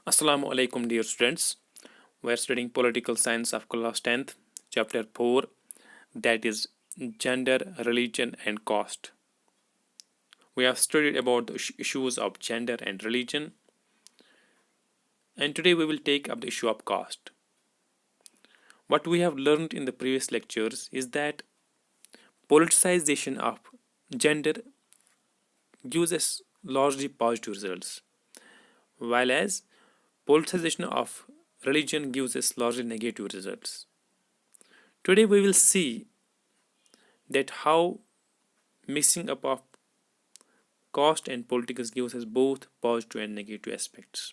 Assalamu alaikum, dear students. We are studying political science of class 10th, chapter 4, that is gender, religion, and caste. We have studied about the issues of gender and religion, and today we will take up the issue of caste. What we have learned in the previous lectures is that politicization of gender gives us largely positive results, while as politicization of religion gives us largely negative results. Today we will see that how mixing up of caste and politics gives us both positive and negative aspects.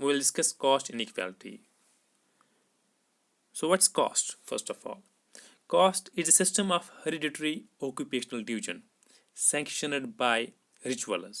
we will discuss caste inequality. So what's caste? First of all, caste is a system of hereditary occupational division sanctioned by rituals.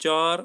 4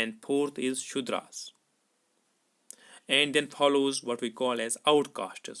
and fourth is shudras, and then follows what we call as outcasts.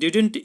They didn't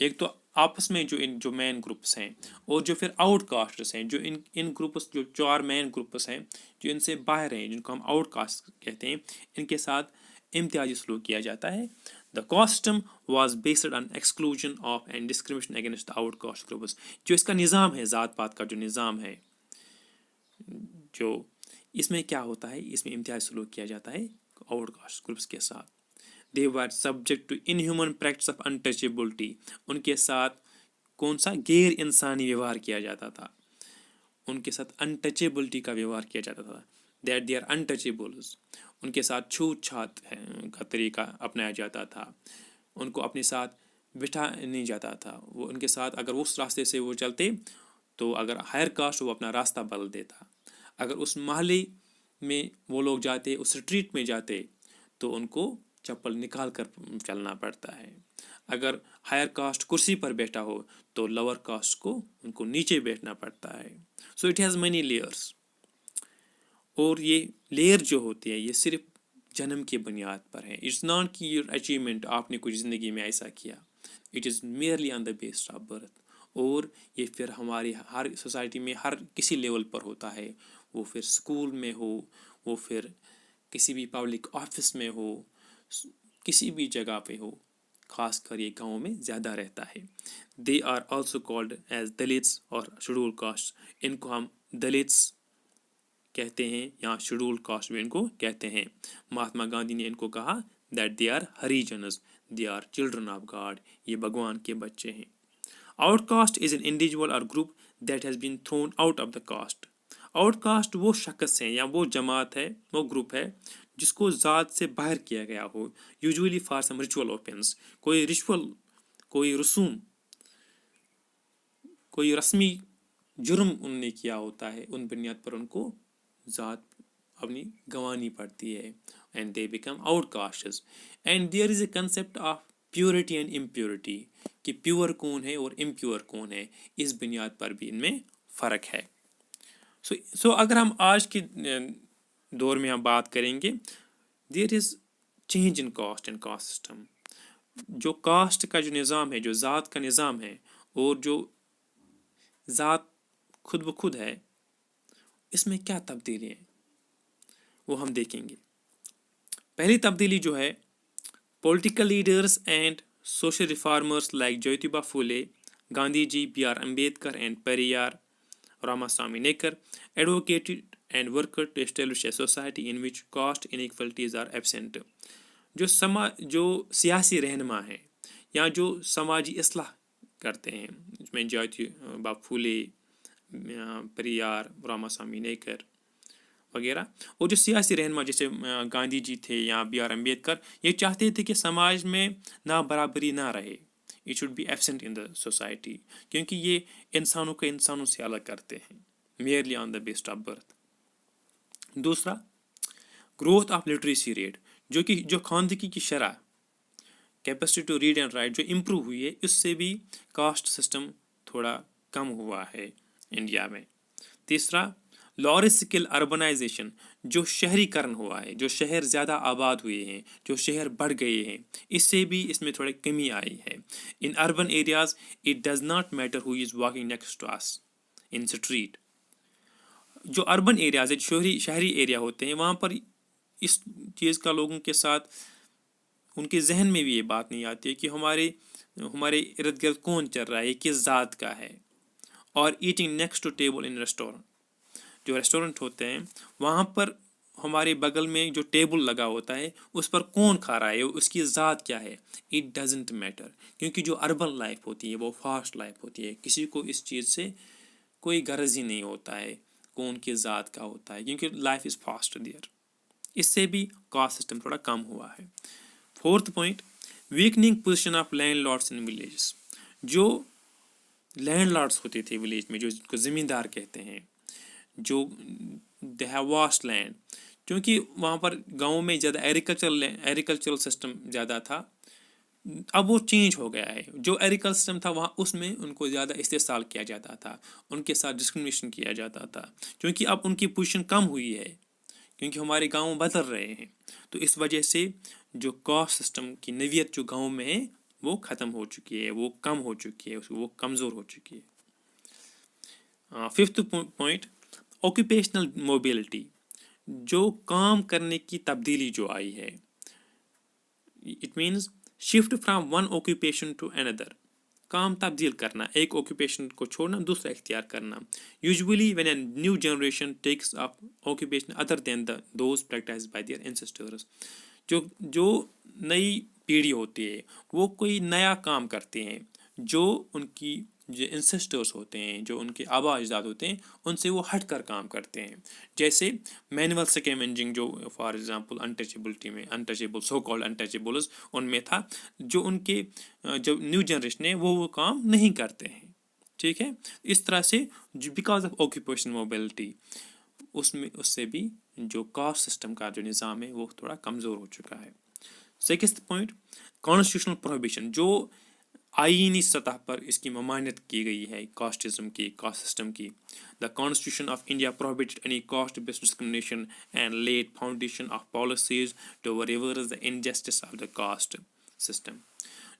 ایک تو آپس میں جو main groups ہیں، اور جو پھر out casts ہیں، جو ان گروپس، جو 4 مین گروپس ہیں جو ان سے باہر ہیں، جن کو ہم آؤٹ کاسٹ کہتے ہیں، ان کے ساتھ امتیازی سلوک کیا جاتا ہے. The caste system was based on exclusion of and discrimination against the outcast groups. جو اس کا نظام ہے، ذات پات کا جو نظام ہے، جو اس میں کیا ہوتا ہے، اس میں امتیازی سلوک کیا جاتا ہے آؤٹ کاسٹ گروپس کے ساتھ. They were subject to inhuman practice of untouchability. ان کے ساتھ کون سا غیر انسانی ویوہار کیا جاتا تھا، ان کے ساتھ انٹچیبلٹی کا ویوہار کیا جاتا تھا. That they are untouchables. ان کے ساتھ چھوت چھات کا طریقہ اپنایا جاتا تھا، ان کو اپنے ساتھ بٹھا نہیں جاتا تھا. وہ ان کے ساتھ اگر اس راستے سے وہ چلتے تو اگر ہائر کاسٹ وہ اپنا راستہ بدل دیتا. اگر اس محلے میں وہ لوگ جاتے، اس اسٹریٹ میں جاتے، تو ان کو چپل نکال کر چلنا پڑتا ہے. اگر ہائر کاسٹ کرسی پر بیٹھا ہو تو لوور کاسٹ کو ان کو نیچے بیٹھنا پڑتا ہے. So it has many layers. اور یہ لیئر جو ہوتی ہے یہ صرف جنم کی بنیاد پر ہے. اٹس ناٹ کہ یور اچیومنٹ، آپ نے کچھ زندگی میں ایسا کیا. It is merely on the basis of birth. اور یہ پھر ہماری ہر سوسائٹی میں ہر کسی لیول پر ہوتا ہے، وہ پھر اسکول میں ہو، وہ پھر کسی بھی پبلک آفس میں ہو، کسی بھی جگہ پہ ہو. خاص کر یہ گاؤں میں زیادہ رہتا ہے. They are also called as Dalits or scheduled cost. ان کو ہم دلتس کہتے ہیں یا شیڈول کاسٹ بھی ان کو کہتے ہیں. مہاتما گاندھی نے ان کو کہا that they are Harijans, they are children of God. یہ بھگوان کے بچے ہیں. Outcaste is an individual or group that has been thrown out of the caste. Outcaste وہ شخص ہے یا وہ جماعت ہے، وہ گروپ ہے جس کو ذات سے باہر کیا گیا ہو، usually for some ritual offence. کوئی ریچول، کوئی رسوم، کوئی رسمی جرم ان نے کیا ہوتا ہے، ان بنیاد پر ان کو ذات اپنی گنوانی پڑتی ہے. And they become outcastes. And there is a concept of purity and impurity, کہ پیور کون ہے اور امپیور کون ہے. اس بنیاد پر بھی ان میں فرق ہے. سو اگر ہم آج کے دور میں ہم بات کریں گے، there is change in caste and caste system. جو کاسٹ کا جو نظام ہے، جو ذات کا نظام ہے، اور جو ذات خود بخود ہے، اس میں کیا تبدیلی ہے وہ ہم دیکھیں گے. پہلی تبدیلی جو ہے، political leaders and social reformers like Jyotiba Phule, Gandhi ji, B R Ambedkar and Periyar Ramasamy Naicker advocated and worked to establish a society in which caste inequalities are absent. جو سیاسی رہنما ہیں یا جو سماجی اصلاح کرتے ہیں، اس میں جیوتیبا پھولے، پیریار راماسوامی نیکر وغیرہ، اور جو سیاسی رہنما جیسے گاندھی جی تھے یا بی آر امبیڈکر، یہ چاہتے تھے کہ سماج میں نا برابری نہ رہے. It should be absent in the society, کیونکہ یہ انسانوں کو انسانوں سے الگ کرتے ہیں، merely on the basis of birth. دوسرا، گروتھ آف لٹریسی ریٹ، جو خواندگی کی شرح، capacity to read and write جو امپروو ہوئی ہے، اس سے بھی کاسٹ سسٹم تھوڑا کم ہوا ہے انڈیا میں. تیسرا، لارج اسکیل اربنائزیشن، جو شہری کرن ہوا ہے، جو شہر زیادہ آباد ہوئے ہیں، جو شہر بڑھ گئے ہیں، اس سے بھی اس میں تھوڑی کمی آئی ہے. In urban areas it does not matter who is walking next to us in street. جو اربن ایریاز شہری ایریا ہوتے ہیں، وہاں پر اس چیز کا لوگوں کے ساتھ ان کے ذہن میں بھی یہ بات نہیں آتی ہے کہ ہمارے ارد گرد کون چل رہا ہے، کس ذات کا ہے. اور eating next to table in restaurant, جو ریسٹورنٹ ہوتے ہیں وہاں پر ہمارے بغل میں جو ٹیبل لگا ہوتا ہے اس پر کون کھا رہا ہے، اس کی ذات کیا ہے، اٹ ڈزنٹ میٹر. کیونکہ جو اربن لائف ہوتی ہے وہ فاسٹ لائف ہوتی ہے، کسی کو اس چیز سے کوئی غرض ہی نہیں ہوتا ہے کون کی ذات کا ہوتا ہے، کیونکہ لائف از فاسٹ دیئر. اس سے بھی کاسٹ سسٹم تھوڑا کم ہوا ہے. Fourth point, weakening position of landlords in villages. جو لینڈ لارڈس ہوتے تھے ولیج میں، جو کو زمیندار کہتے ہیں، جو دے ہیو واسٹ لینڈ، کیونکہ وہاں پر گاؤں میں زیادہ ایگریکلچرل سسٹم زیادہ تھا. اب وہ چینج ہو گیا ہے. جو ایگریکلچر سسٹم تھا وہاں اس میں ان کو زیادہ استحصال کیا جاتا تھا، ان کے ساتھ ڈسکرمنیشن کیا جاتا تھا، کیونکہ اب ان کی پوزیشن کم ہوئی ہے، کیونکہ ہمارے گاؤں بدل رہے ہیں. تو اس وجہ سے جو کاسٹ سسٹم کی نوعیت جو گاؤں میں ہے وہ ختم ہو چکی ہے, وہ کم ہو چکی ہے, وہ کمزور ہو چکی ہے. ففتھ پوائنٹ, آکوپیشنل موبلٹی, جو کام کرنے کی تبدیلی جو آئی ہے. It means shift from one occupation to another, کام تبدیل کرنا, ایک آکوپیشن کو چھوڑنا دوسرا اختیار کرنا. Usually when a new generation takes up occupation other than those practise by their ancestors, جو نئی پیڑھی ہوتی ہے وہ کوئی نیا کام کرتے ہیں جو ان کی جو انسسٹرس ہوتے ہیں, جو ان کے آبا اجداد ہوتے ہیں, ان سے وہ ہٹ کر کام کرتے ہیں. جیسے مینول سکیمنجنگ, جو فار ایگزامپل انٹچیبلٹی میں انٹچیبل سو کالڈ انٹچیبلز ان میں تھا, جو ان کے جو نیو جنریشن ہے وہ کام نہیں کرتے ہیں. ٹھیک ہے, اس طرح سے بیکاز آف آکوپیشن موبلٹی اس سے بھی جو کاسٹ سسٹم کا جو نظام ہے وہ تھوڑا کمزور ہو چکا ہے. سیکنڈ پوائنٹ, کانسٹیٹیوشنل پروہیبیشن, جو آئینی سطح پر اس کی ممانعت کی گئی ہے کاسٹزم کی, کاسٹ سسٹم کی. The Constitution of India prohibited any caste based discrimination and laid foundation of policies to reverse the injustice of the caste system.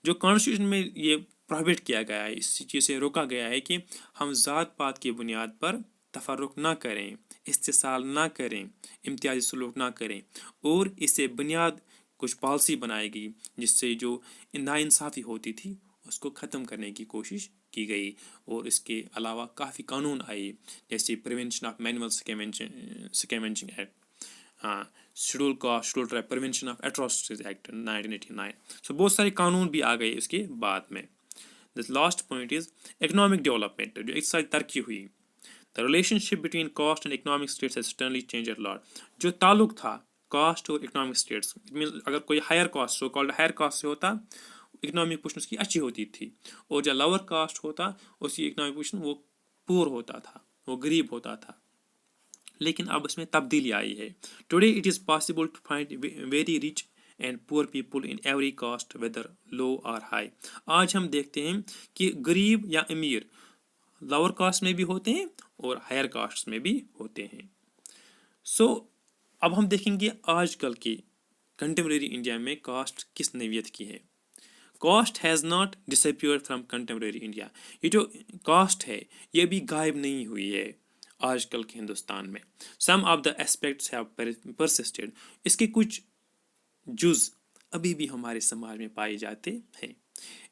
جو کانسٹیٹیوشن میں یہ پروہیبٹ کیا گیا ہے, اس چیز سے روکا گیا ہے کہ ہم ذات پات کی بنیاد پر تفرق نہ کریں, استحصال نہ کریں, امتیازی سلوک نہ کریں, اور اس سے بنیاد کچھ پالیسی بنائی گئی جس سے جو ناانصافی ہوتی تھی اس کو ختم کرنے کی کوشش کی گئی. اور اس کے علاوہ کافی قانون آئے, جیسے prevention of manual scavenging act, scheduled caste, scheduled tribe, prevention of atrocities act 1989. So بہت سارے قانون بھی آ گئے اس کے بعد میں. The last point is economic development, جو اقتصادی ترقی ہوئی. The relationship between caste and economic status has suddenly change a lot. جو تعلق تھا کاسٹ اور اکنامک اسٹیٹس, اگر کوئی higher caste, so called higher caste سے ہوتا, اکنامک پوزیشن اس کی اچھی ہوتی تھی, اور جو لوور کاسٹ ہوتا اس کی اکنامک پوزیشن وہ پور ہوتا تھا, وہ غریب ہوتا تھا. لیکن اب اس میں تبدیلی آئی ہے. Today it is possible to find very rich and poor people in every caste whether low or high. آج ہم دیکھتے ہیں کہ غریب یا امیر لوور کاسٹ میں بھی ہوتے ہیں اور ہائر کاسٹ میں بھی ہوتے ہیں. سو اب ہم دیکھیں گے آج کل کی کنٹمپریری انڈیا میں کاسٹ کس نوعیت کی ہے. Cost has not despaired from contemporary India. یہ جو کاسٹ ہے یہ بھی غائب نہیں ہوئی ہے آج کل کے ہندوستان میں. سم آف دا اسپیکٹس ہیو پرسسٹڈ. اس کے کچھ جز ابھی بھی ہمارے سماج میں پائے جاتے ہیں.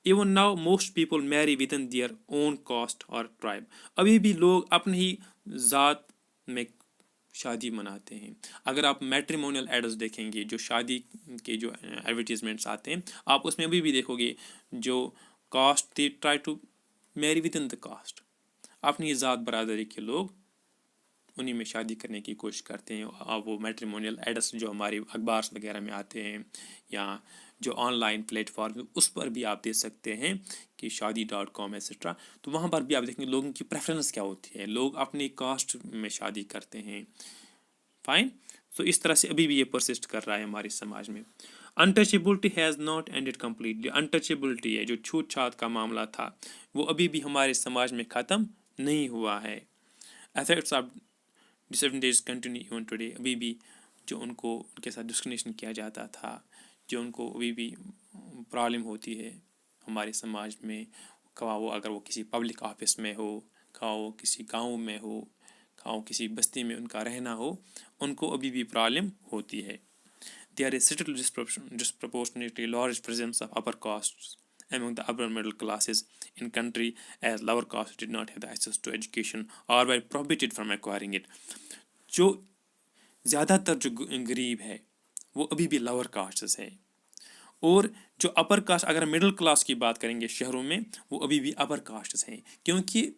Even now most people marry within their own caste or tribe. ابھی بھی لوگ اپنی ہی ذات میں شادی مناتے ہیں. اگر آپ میٹریمونیل ایڈز دیکھیں گے, جو شادی کے جو ایڈورٹیزمنٹس آتے ہیں, آپ اس میں ابھی بھی دیکھو گے جو caste they try to marry within the caste, اپنی ذات برادری کے لوگ انہیں میں شادی کرنے کی کوشش کرتے ہیں. آپ وہ میٹریمونیل ایڈس جو ہمارے اخبار وغیرہ میں آتے ہیں یا جو آن لائن پلیٹ فارم, اس پر بھی آپ دیکھ سکتے ہیں کہ شادی.com ایٹسٹرا. تو وہاں پر بھی آپ دیکھیں گے لوگوں کی پریفرنس کیا ہوتی ہے, لوگ اپنی کاسٹ میں شادی کرتے ہیں. فائن. تو اس طرح سے ابھی بھی یہ پرسسٹ کر رہا ہے ہمارے سماج میں. انٹچیبلٹی ہیز ناٹ اینڈیڈ کمپلیٹلی. انٹچیبلٹی ہے جو چھوت چھات کا معاملہ تھا وہ ابھی بھی ہمارے سماج میں ختم نہیں ہوا ہے. Effects of disadvantage continue even today. ابھی بھی جو ان کو ان کے ساتھ ڈسکرمنیشن کیا جاتا تھا, جو ان کو ابھی بھی پرابلم ہوتی ہے ہمارے سماج میں, خواہ وہ اگر وہ کسی پبلک آفس میں ہو, خواہ وہ کسی گاؤں میں ہو, خواہ وہ کسی بستی میں ان کا رہنا ہو, ان کو ابھی بھی پرابلم ہوتی ہے. There is still disproportionately large presence of upper castes among the upper middle classes in country, as lower castes did not have the access to education or were prohibited from acquiring it. جو زیادہ تر جو غریب ہے وہ ابھی بھی lower casts ہے, اور جو اپر کاسٹ, اگر مڈل کلاس کی بات کریں گے شہروں میں, وہ ابھی بھی اپر کاسٹس ہیں, کیونکہ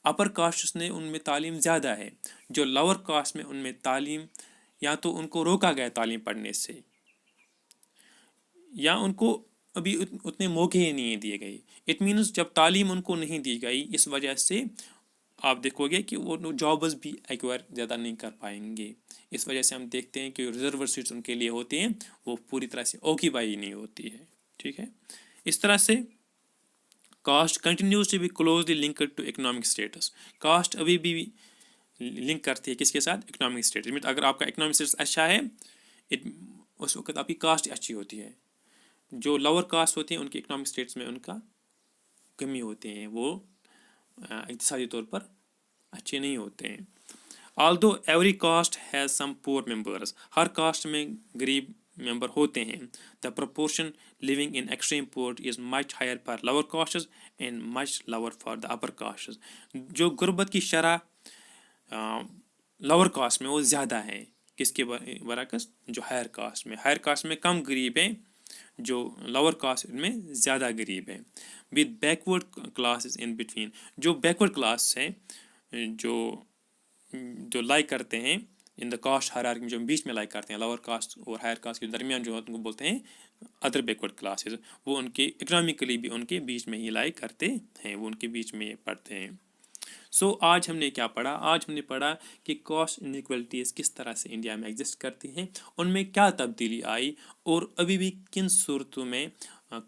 اپر کاسٹس نے ان میں تعلیم زیادہ ہے. جو لور کاسٹ میں ان میں تعلیم یا تو ان کو روکا گیا تعلیم پڑھنے سے, یا ان کو ابھی اتنے موقع ہی نہیں دیے گئے. اٹ مینس جب تعلیم ان کو نہیں دی گئی, اس وجہ سے آپ دیکھو گے کہ وہ جابز بھی ایکوائر زیادہ نہیں کر پائیں گے. اس وجہ سے ہم دیکھتے ہیں کہ ریزرو سیٹس ان کے لیے ہوتے ہیں وہ پوری طرح سے آکیپائی نہیں ہوتی ہے. ٹھیک ہے, اس طرح سے caste continues to be closely linked to economic status. Caste ابھی بھی لنک کرتی ہے کس کے ساتھ, اکنامک اسٹیٹس. اگر آپ کا اکنامک اسٹیٹس اچھا ہے, اس وقت آپ کی کاسٹ اچھی ہوتی ہے. جو لور کاسٹ ہوتے ہیں ان کے اکنامک اسٹیٹس میں ان کا کمی ہوتے ہیں، وہ اقتصادی طور پر اچھے نہیں ہوتے ہیں. although every caste has some poor members، Hare cost میں غریب ممبر ہوتے ہیں. the proportion living in extreme poverty is much higher for lower castes and much lower for the upper castes. جو غربت کی شرح لور کاسٹ میں وہ زیادہ ہے، کس کے برعکس جو ہائر کاسٹ میں کم غریب ہیں، جو لور کاسٹ میں زیادہ غریب ہیں. with backward classes in between، جو بیکورڈ کلاس ہیں، جو لائک کرتے ہیں ان دا کاسٹ ہائرارکی، جو بیچ میں لائک کرتے ہیں لور کاسٹ اور ہائر کاسٹ کے درمیان، جو ان کو بولتے ہیں ادر بیکورڈ کلاسز، وہ ان کے اکنامکلی بھی ان کے بیچ میں ہی لائک کرتے ہیں، وہ ان کے بیچ میں پڑھتے ہیں. سو آج ہم نے کیا پڑھا؟ آج ہم نے پڑھا کہ کاسٹ انیکوالٹیز کس طرح سے انڈیا میں ایگزسٹ کرتی ہیں، ان میں کیا تبدیلی آئی، اور ابھی بھی کن صورتوں میں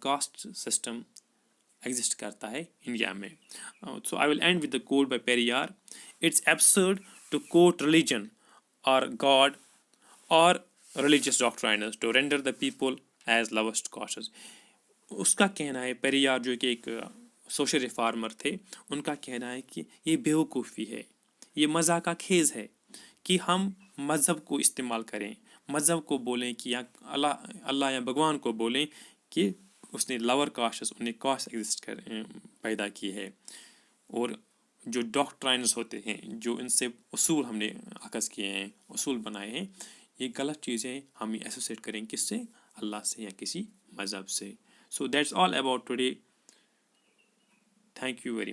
کاسٹ سسٹم ایگزسٹ کرتا ہے انڈیا میں. So I will end with the quote by Periyar: it's absurd to quote religion or God or religious doctrines to render the people as lost castes. اس کا کہنا ہے، پیریار جو کہ ایک سوشل ریفارمر تھے، ان کا کہنا ہے کہ یہ بیوقوفی ہے، یہ مذاق کا خیز ہے کہ ہم مذہب کو استعمال کریں، مذہب کو بولیں کہ یا اللہ یا بھگوان کو بولیں کہ اس نے لور کاسٹس، انہیں کاسٹ ایگزسٹ پیدا کی ہے، اور جو ڈاکٹرائنز ہوتے ہیں، جو ان سے اصول ہم نے اخذ کیے ہیں، اصول بنائے ہیں، یہ غلط چیزیں ہم ایسوسیٹ کریں کس سے؟ اللہ سے یا کسی مذہب سے. So that's all about today. Thank you very much.